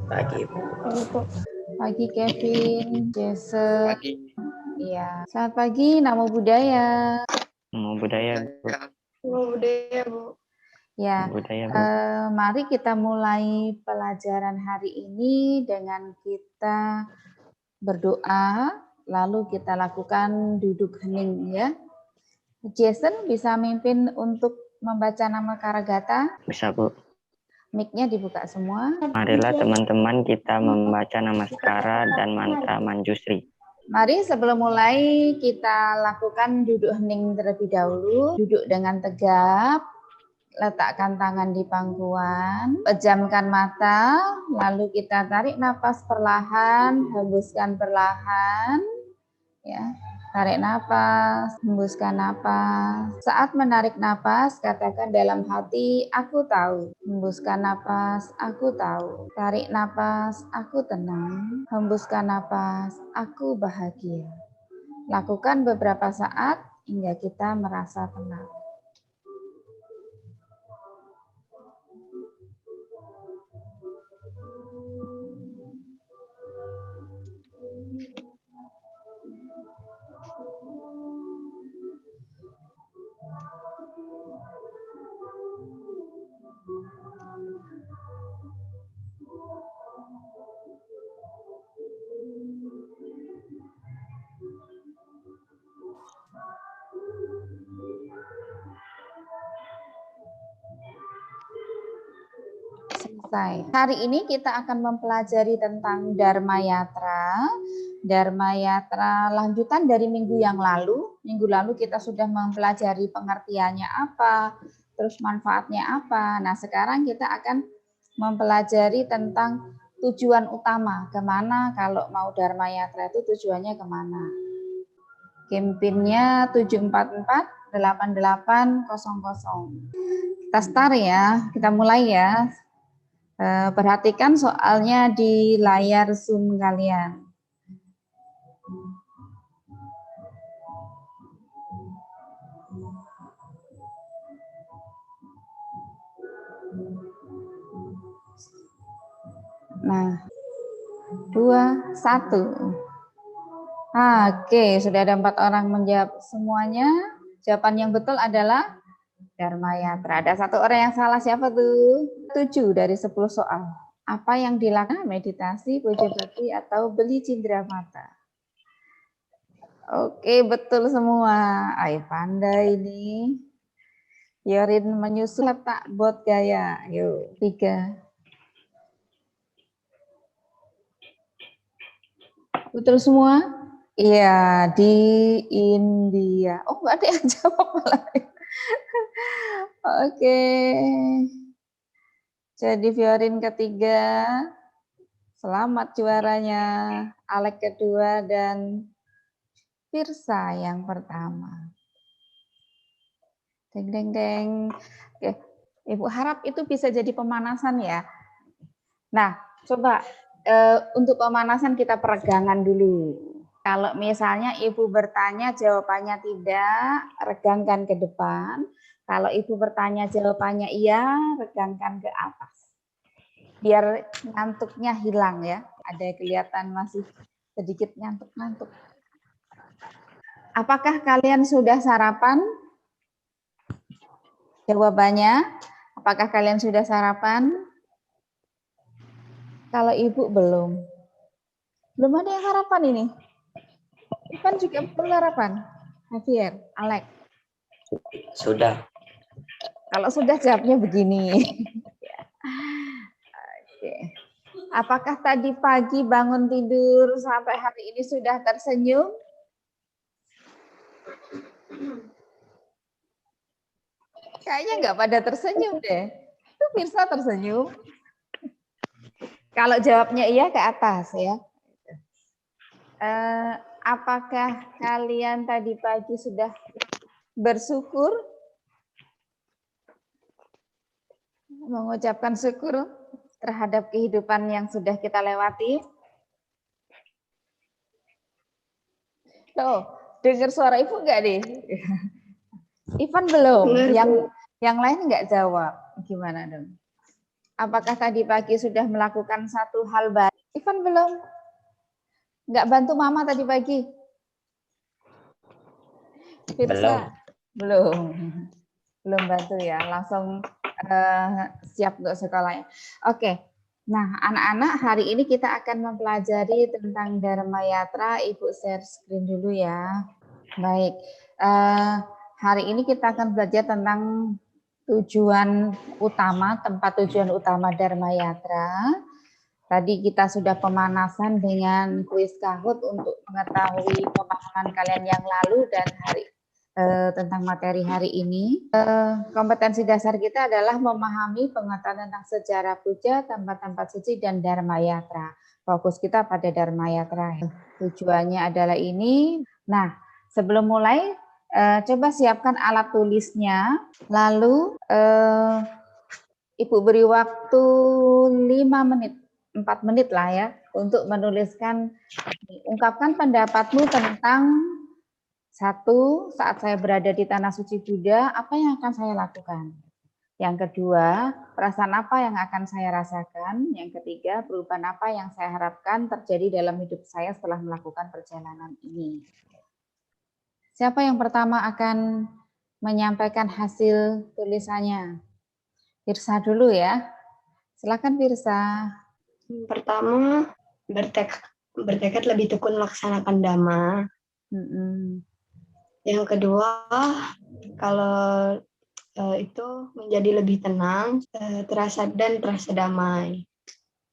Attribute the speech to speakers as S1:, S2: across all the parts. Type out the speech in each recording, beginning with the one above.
S1: Pagi, Bu.
S2: Pagi Kevin, Jason.
S3: Pagi.
S2: Iya. Selamat pagi, Namo Buddhaya.
S3: Namo Buddhaya, Bu.
S1: Namo Buddhaya, Bu.
S2: Ya,
S3: Namo Buddhaya, Bu.
S2: mari kita mulai pelajaran hari ini dengan kita berdoa, lalu kita lakukan duduk hening ya. Jason bisa mimpin untuk membaca nama Karagata.
S3: Bisa, Bu.
S2: Mic-nya dibuka semua.
S3: Marilah teman-teman kita membaca namaskara dan mantra Manjusri.
S2: Mari sebelum mulai kita lakukan duduk hening terlebih dahulu. Duduk dengan tegap, letakkan tangan di pangkuan, pejamkan mata, lalu kita tarik napas perlahan, hembuskan perlahan. Ya, tarik napas, hembuskan napas. Saat menarik napas, katakan dalam hati, aku tahu. Hembuskan napas, aku tahu. Tarik napas, aku tenang. Hembuskan napas, aku bahagia. Lakukan beberapa saat hingga kita merasa tenang. Selesai. Hari ini kita akan mempelajari tentang Dharma Yatra. Dharma Yatra lanjutan dari minggu yang lalu. Minggu lalu kita sudah mempelajari pengertiannya apa, terus manfaatnya apa. Nah, sekarang kita akan mempelajari tentang tujuan utama. Kemana kalau mau Dharma Yatra itu tujuannya kemana. Kempinnya 744-8800. Kita start ya, kita mulai ya. Perhatikan soalnya di layar Zoom kalian. Nah, 2, 1. Oke, sudah ada 4 orang menjawab semuanya. Jawaban yang betul adalah Dharma Yatra. Ada 1 orang yang salah, siapa tuh? 7 dari 10 soal. Apa yang dilakukan? Meditasi, puja bakti, atau beli cindera mata? Oke, betul semua. Ay, pandai ini. Yorin menyusul letak bot gaya. Yuk, 3. Betul semua? Iya, di India. Oh, nggak ada yang jawab malah. Oke. Jadi Fiorin ketiga. Selamat juaranya. Alek kedua dan Firsa yang pertama. Deng deng deng. Oke. Ibu harap itu bisa jadi pemanasan ya. Nah, coba untuk pemanasan kita peregangan dulu. Kalau misalnya Ibu bertanya jawabannya tidak, regangkan ke depan. Kalau Ibu bertanya jawabannya iya, regangkan ke atas. Biar ngantuknya hilang ya. Ada kelihatan masih sedikit ngantuk-ngantuk. Apakah kalian sudah sarapan? Jawabannya, apakah kalian sudah sarapan? Kalau Ibu belum. Belum ada yang sarapan ini. Ivan juga belum sarapan. Javier, Alex.
S1: Sudah.
S2: Kalau sudah jawabnya begini. Oke. Apakah tadi pagi bangun tidur sampai hari ini sudah tersenyum? Kayaknya nggak pada tersenyum deh. Itu Firsa tersenyum. Kalau jawabnya iya ke atas ya. Apakah kalian tadi pagi sudah bersyukur? Mengucapkan syukur terhadap kehidupan yang sudah kita lewati? Tuh, dengar suara Ibu enggak deh? Ivan belum, yang lain enggak jawab. Gimana dong? Apakah tadi pagi sudah melakukan satu hal baik? Ivan belum? Nggak bantu mama tadi pagi? Firsa? Belum. Belum bantu ya, langsung siap untuk sekolahnya. Oke. Nah, anak-anak, hari ini kita akan mempelajari tentang Dharma Yatra. Ibu share screen dulu ya. Baik. Hari ini kita akan belajar tentang tujuan utama, tempat tujuan utama Dharma Yatra. Tadi kita sudah pemanasan dengan kuis Kahoot untuk mengetahui pemahaman kalian yang lalu dan tentang materi hari ini. Kompetensi dasar kita adalah memahami pengetahuan tentang sejarah puja, tempat-tempat suci, dan Dharma Yatra. Fokus kita pada Dharma Yatra. Tujuannya adalah ini. Nah, sebelum mulai, coba siapkan alat tulisnya. Lalu, Ibu beri waktu 5 menit, 4 menit lah ya, untuk menuliskan, ungkapkan pendapatmu tentang satu, saat saya berada di Tanah Suci Buddha, apa yang akan saya lakukan? Yang kedua, perasaan apa yang akan saya rasakan? Yang ketiga, perubahan apa yang saya harapkan terjadi dalam hidup saya setelah melakukan perjalanan ini? Siapa yang pertama akan menyampaikan hasil tulisannya? Firsa dulu ya. Silakan Firsa.
S1: Pertama, bertekad lebih tekun melaksanakan Dhamma. Yang kedua, kalau itu menjadi lebih tenang, terasa damai.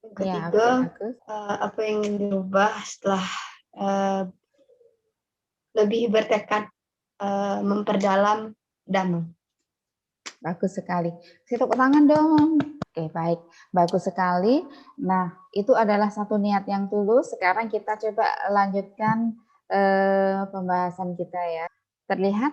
S1: Yang ketiga, apa yang ingin dirubah setelah lebih bertekad memperdalam Dhamma.
S2: Bagus sekali. Tepuk tangan dong. Oke, baik. Bagus sekali. Nah, itu adalah satu niat yang tulus. Sekarang kita coba lanjutkan pembahasan kita ya. Terlihat?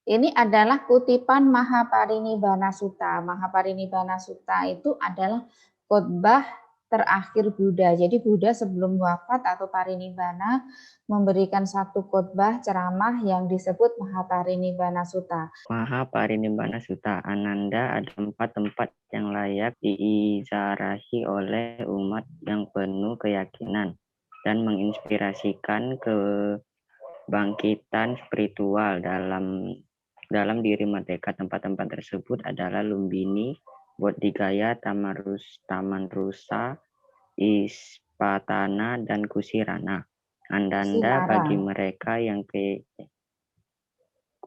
S2: Ini adalah kutipan Mahaparinibbana Sutta. Mahaparinibbana Sutta itu adalah khotbah terakhir Buddha. Jadi Buddha sebelum wafat atau parinibbana memberikan satu khotbah ceramah yang disebut Mahaparinibbana Sutta.
S3: Mahaparinibbana Sutta. Ananda, ada 4 tempat yang layak diizarahi oleh umat yang penuh keyakinan dan menginspirasikan kebangkitan spiritual dalam diri mereka. Tempat-tempat tersebut adalah Lumbini, Bodhigaya, Taman Rusa, Ispatana, dan Kusirana. Andanda bagi mereka yang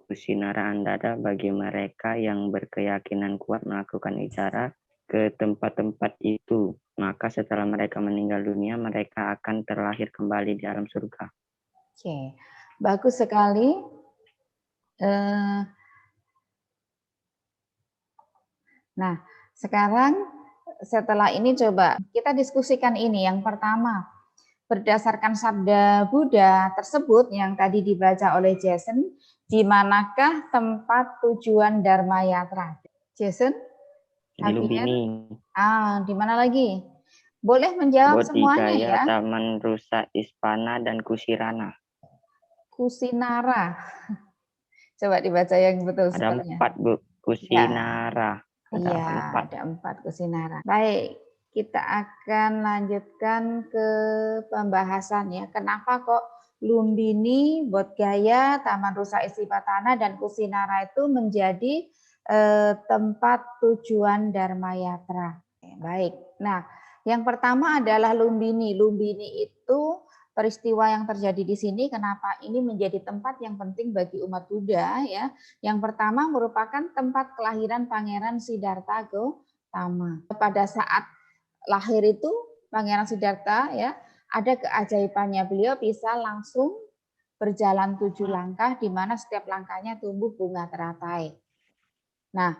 S3: Kusinara bagi mereka yang berkeyakinan kuat melakukan icara ke tempat-tempat itu, maka setelah mereka meninggal dunia, mereka akan terlahir kembali di alam surga.
S2: Oke, bagus sekali. Nah, sekarang setelah ini coba kita diskusikan ini. Yang pertama, berdasarkan sabda Buddha tersebut yang tadi dibaca oleh Jason, di manakah tempat tujuan Dharma Yatra? Jason?
S3: Di Lumbini.
S2: Di mana lagi? Boleh menjawab semuanya ya.
S3: Taman Rusa, Ispana, dan Kusirana.
S2: Kusinara. Coba dibaca yang betul.
S3: Ada 4, Bu. Kusinara.
S2: Iya, ada 4 Kusinara. Baik, kita akan lanjutkan ke pembahasan ya. Kenapa kok Lumbini, Bodhgaya, Taman Rusa Istipatana, dan Kusinara itu menjadi tempat tujuan Dharma Yatra? Baik, nah yang pertama adalah Lumbini. Lumbini itu peristiwa yang terjadi di sini, kenapa ini menjadi tempat yang penting bagi umat Buddha ya. Yang pertama merupakan tempat kelahiran Pangeran Siddhartha Gautama. Pada saat lahir itu Pangeran Siddhartha ya, ada keajaibannya, beliau bisa langsung berjalan 7 langkah di mana setiap langkahnya tumbuh bunga teratai. Nah,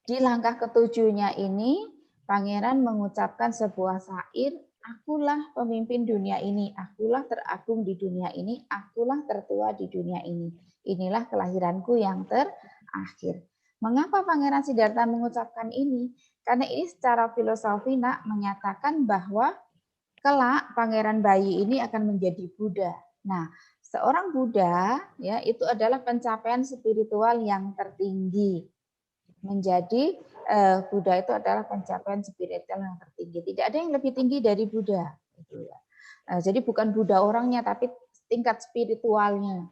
S2: di langkah ketujuhnya ini Pangeran mengucapkan sebuah syair, akulah pemimpin dunia ini, akulah teragung di dunia ini, akulah tertua di dunia ini. Inilah kelahiranku yang terakhir. Mengapa Pangeran Siddhartha mengucapkan ini? Karena ini secara filosofi menyatakan bahwa kelak Pangeran bayi ini akan menjadi Buddha. Nah, seorang Buddha ya itu adalah pencapaian spiritual yang tertinggi. Menjadi Buddha itu adalah pencapaian spiritual yang tertinggi. Tidak ada yang lebih tinggi dari Buddha. Jadi bukan Buddha orangnya, tapi tingkat spiritualnya.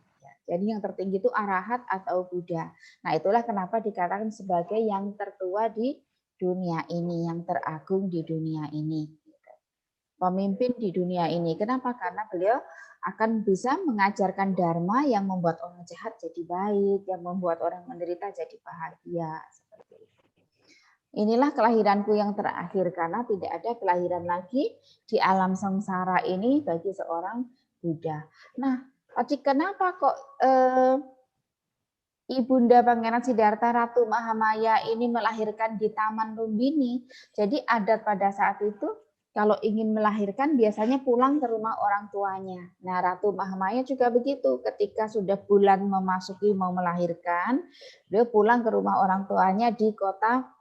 S2: Jadi yang tertinggi itu arahat atau Buddha. Nah, itulah kenapa dikatakan sebagai yang tertua di dunia ini, yang teragung di dunia ini. Pemimpin di dunia ini. Kenapa? Karena beliau akan bisa mengajarkan dharma yang membuat orang jahat jadi baik, yang membuat orang menderita jadi bahagia. Seperti itu. Inilah kelahiranku yang terakhir, karena tidak ada kelahiran lagi di alam sengsara ini bagi seorang Buddha. Nah, kenapa kok Ibunda Pangeran Siddhartha Ratu Mahamaya ini melahirkan di Taman Lumbini? Jadi adat pada saat itu kalau ingin melahirkan biasanya pulang ke rumah orang tuanya. Nah, Ratu Mahamaya juga begitu. Ketika sudah bulan memasuki mau melahirkan, beliau pulang ke rumah orang tuanya di kota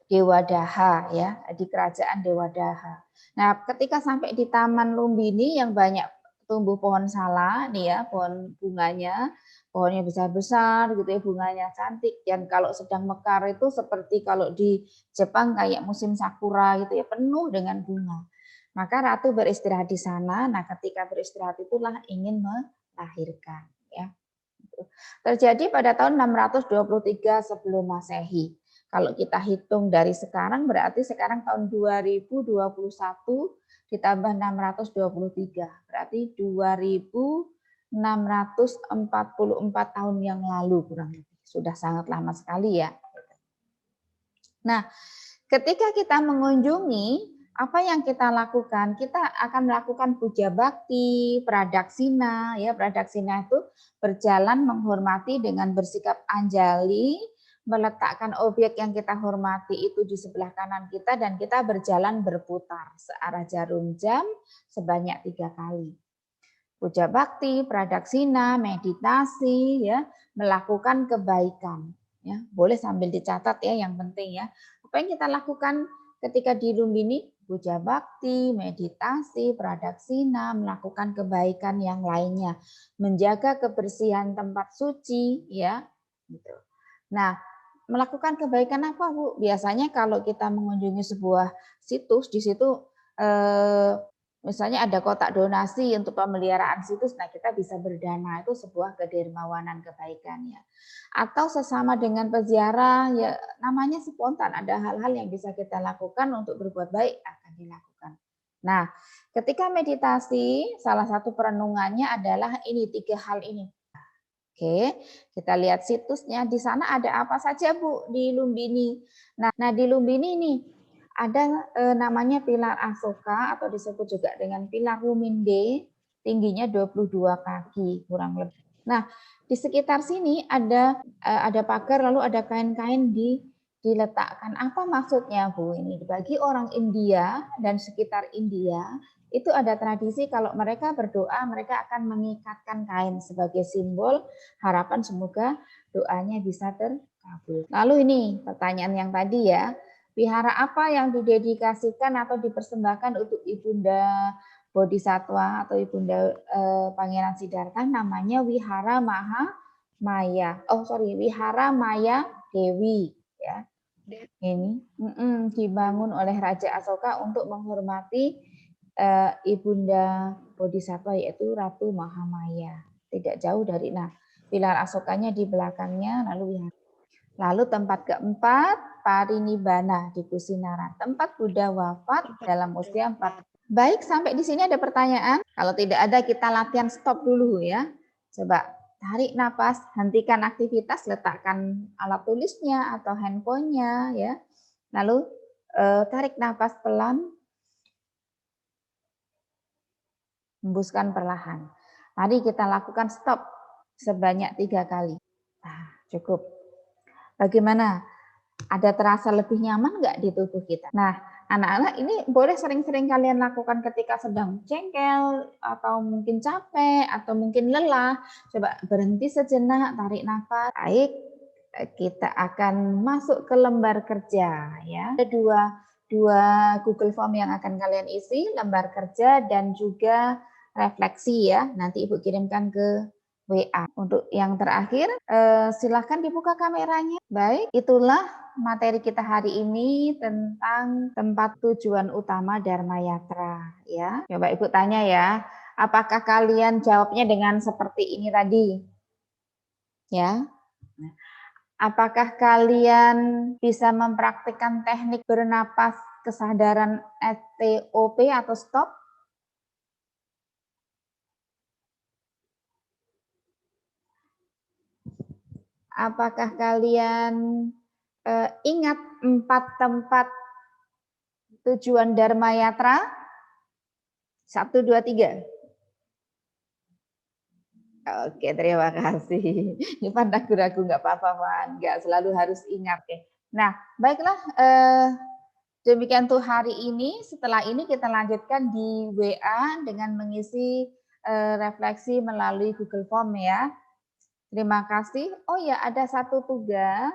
S2: Dewadaha, ya, di kerajaan Dewadaha. Nah, ketika sampai di Taman Lumbini yang banyak tumbuh pohon sala, nih ya, pohon bunganya, pohonnya besar-besar gitu ya, bunganya cantik, dan kalau sedang mekar itu seperti kalau di Jepang kayak musim sakura gitu ya, penuh dengan bunga. Maka ratu beristirahat di sana. Nah, ketika beristirahat itulah ingin melahirkan, ya. Terjadi pada tahun 623 sebelum Masehi. Kalau kita hitung dari sekarang berarti sekarang tahun 2021 ditambah 623, berarti 2644 tahun yang lalu kurang lebih. Sudah sangat lama sekali ya. Nah, ketika kita mengunjungi, apa yang kita lakukan? Kita akan melakukan puja bakti, pradaksina, ya. Pradaksina itu berjalan menghormati dengan bersikap anjali, meletakkan objek yang kita hormati itu di sebelah kanan kita, dan kita berjalan berputar searah jarum jam sebanyak 3 kali. Puja bakti, pradaksina, meditasi, ya, melakukan kebaikan, ya. Boleh sambil dicatat ya, yang penting ya. Apa yang kita lakukan ketika di Lumbini? Puja bakti, meditasi, pradaksina, melakukan kebaikan yang lainnya, menjaga kebersihan tempat suci, ya, gitu. Nah, melakukan kebaikan apa, Bu? Biasanya kalau kita mengunjungi sebuah situs, di situ misalnya ada kotak donasi untuk pemeliharaan situs, nah kita bisa berdana, itu sebuah kedermawanan kebaikan ya. Atau sesama dengan peziarah, ya namanya spontan, ada hal-hal yang bisa kita lakukan untuk berbuat baik akan dilakukan. Nah, ketika meditasi, salah satu perenungannya adalah ini 3 hal ini. Oke, kita lihat situsnya. Di sana ada apa saja, Bu, di Lumbini. Nah di Lumbini ini ada namanya pilar Asoka atau disebut juga dengan pilar Luminde, tingginya 22 kaki kurang lebih. Nah, di sekitar sini ada pagar, lalu ada kain-kain diletakkan. Apa maksudnya, Bu? Ini bagi orang India dan sekitar India, itu ada tradisi kalau mereka berdoa, mereka akan mengikatkan kain sebagai simbol harapan semoga doanya bisa terkabul. Lalu ini pertanyaan yang tadi ya, wihara apa yang didedikasikan atau dipersembahkan untuk Ibunda Bodhisattva atau Ibunda Pangeran Siddhartha? Namanya Wihara Mahamaya. Wihara Maya Dewi ya. Ini dibangun oleh Raja Asoka untuk menghormati Ibunda Bodhisattva, yaitu Ratu Mahamaya. Tidak jauh dari, pilar Asokanya di belakangnya. Lalu tempat keempat, Parinibbana di Kusinara, tempat Buddha wafat dalam usia 4. Baik, sampai di sini ada pertanyaan? Kalau tidak ada, kita latihan stop dulu ya. Coba tarik napas, hentikan aktivitas, letakkan alat tulisnya atau handphonenya ya. Lalu tarik napas pelan, hembuskan perlahan. Mari kita lakukan stop sebanyak 3 kali. Nah, cukup. Bagaimana? Ada terasa lebih nyaman nggak di tubuh kita? Nah, anak-anak ini boleh sering-sering kalian lakukan ketika sedang jengkel, atau mungkin capek, atau mungkin lelah. Coba berhenti sejenak, tarik nafas. Baik, kita akan masuk ke lembar kerja. Ya. Ada dua Google Form yang akan kalian isi, lembar kerja dan juga refleksi ya. Nanti Ibu kirimkan ke WA. Untuk yang terakhir, silahkan dibuka kameranya. Baik, itulah materi kita hari ini tentang tempat tujuan utama Dharma Yatra. Ya, coba Ibu tanya ya, apakah kalian jawabnya dengan seperti ini tadi? Ya. Apakah kalian bisa mempraktikkan teknik bernapas kesadaran STOP atau stop? Apakah kalian ingat 4 tempat tujuan Dharma Yatra? 1, 2, 3. Oke, terima kasih. Ini pada ragu-ragu nggak apa-apa, Pak. Nggak selalu harus ingat. Ya. Nah, baiklah. Demikian tuh hari ini. Setelah ini kita lanjutkan di WA dengan mengisi refleksi melalui Google Form ya. Terima kasih. Oh ya, ada satu tugas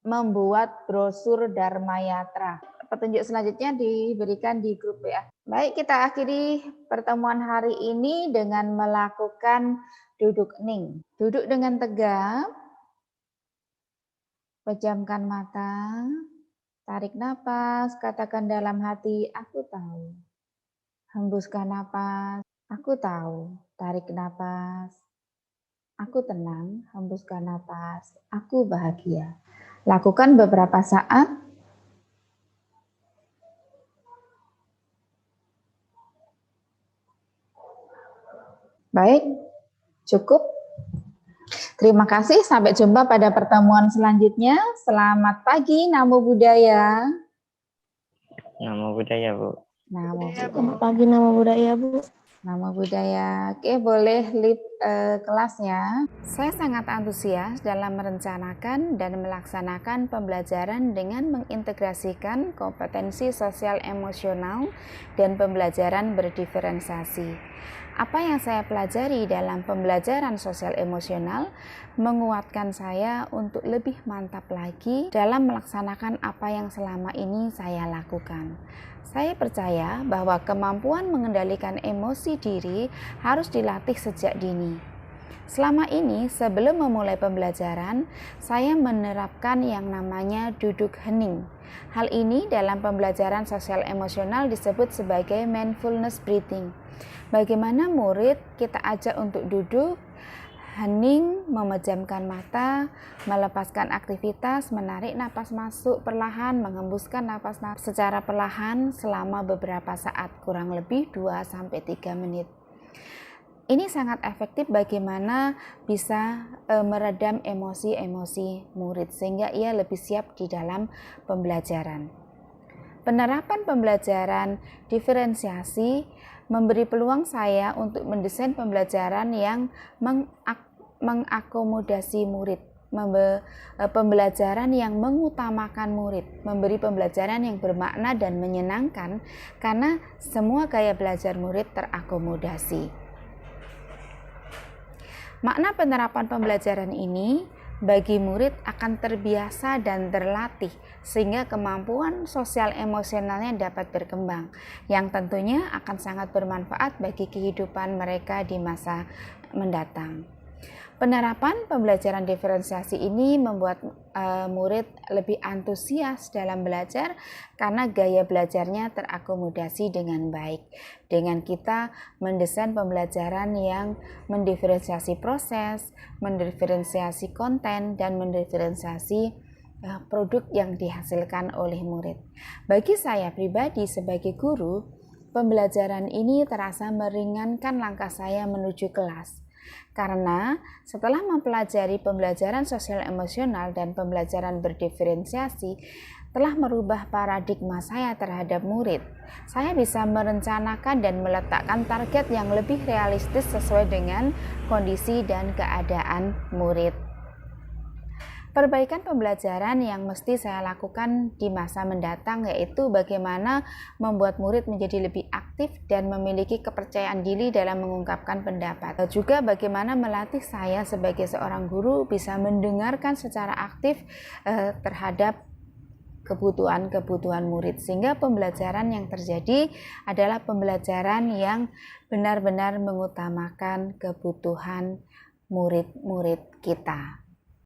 S2: membuat brosur Dharma Yatra. Petunjuk selanjutnya diberikan di grup WA. Baik, kita akhiri pertemuan hari ini dengan melakukan duduk hening. Duduk dengan tegap, pejamkan mata, tarik napas, katakan dalam hati, aku tahu. Hembuskan napas, aku tahu. Tarik napas, aku tenang. Hembuskan napas, aku bahagia. Lakukan beberapa saat. Baik, cukup. Terima kasih, sampai jumpa pada pertemuan selanjutnya. Selamat pagi, Namo Buddhaya.
S3: Namo Buddhaya, Bu.
S2: Namo Buddhaya.
S1: Selamat pagi, Namo Buddhaya, Bu.
S2: Namo Buddhaya. Oke, boleh lead kelasnya. Saya sangat antusias dalam merencanakan dan melaksanakan pembelajaran dengan mengintegrasikan kompetensi sosial emosional dan pembelajaran berdiferensiasi. Apa yang saya pelajari dalam pembelajaran sosial emosional menguatkan saya untuk lebih mantap lagi dalam melaksanakan apa yang selama ini saya lakukan. Saya percaya bahwa kemampuan mengendalikan emosi diri harus dilatih sejak dini. Selama ini, sebelum memulai pembelajaran, saya menerapkan yang namanya duduk hening. Hal ini dalam pembelajaran sosial emosional disebut sebagai mindfulness breathing. Bagaimana murid kita ajak untuk duduk, hening, memejamkan mata, melepaskan aktivitas, menarik napas masuk perlahan, menghembuskan napas secara perlahan selama beberapa saat, kurang lebih 2-3 menit. Ini sangat efektif bagaimana bisa meredam emosi-emosi murid sehingga ia lebih siap di dalam pembelajaran. Penerapan pembelajaran diferensiasi memberi peluang saya untuk mendesain pembelajaran yang mengakomodasi murid, pembelajaran yang mengutamakan murid, memberi pembelajaran yang bermakna dan menyenangkan karena semua gaya belajar murid terakomodasi. Makna penerapan pembelajaran ini bagi murid akan terbiasa dan terlatih sehingga kemampuan sosial emosionalnya dapat berkembang yang tentunya akan sangat bermanfaat bagi kehidupan mereka di masa mendatang. Penerapan pembelajaran diferensiasi ini membuat murid lebih antusias dalam belajar karena gaya belajarnya terakomodasi dengan baik. Dengan kita mendesain pembelajaran yang mendiferensiasi proses, mendiferensiasi konten, dan mendiferensiasi produk yang dihasilkan oleh murid. Bagi saya pribadi sebagai guru, pembelajaran ini terasa meringankan langkah saya menuju kelas. Karena setelah mempelajari pembelajaran sosial emosional dan pembelajaran berdiferensiasi telah merubah paradigma saya terhadap murid. Saya bisa merencanakan dan meletakkan target yang lebih realistis sesuai dengan kondisi dan keadaan murid. Perbaikan pembelajaran yang mesti saya lakukan di masa mendatang yaitu bagaimana membuat murid menjadi lebih aktif dan memiliki kepercayaan diri dalam mengungkapkan pendapat. Juga bagaimana melatih saya sebagai seorang guru bisa mendengarkan secara aktif terhadap kebutuhan-kebutuhan murid, sehingga pembelajaran yang terjadi adalah pembelajaran yang benar-benar mengutamakan kebutuhan murid-murid kita.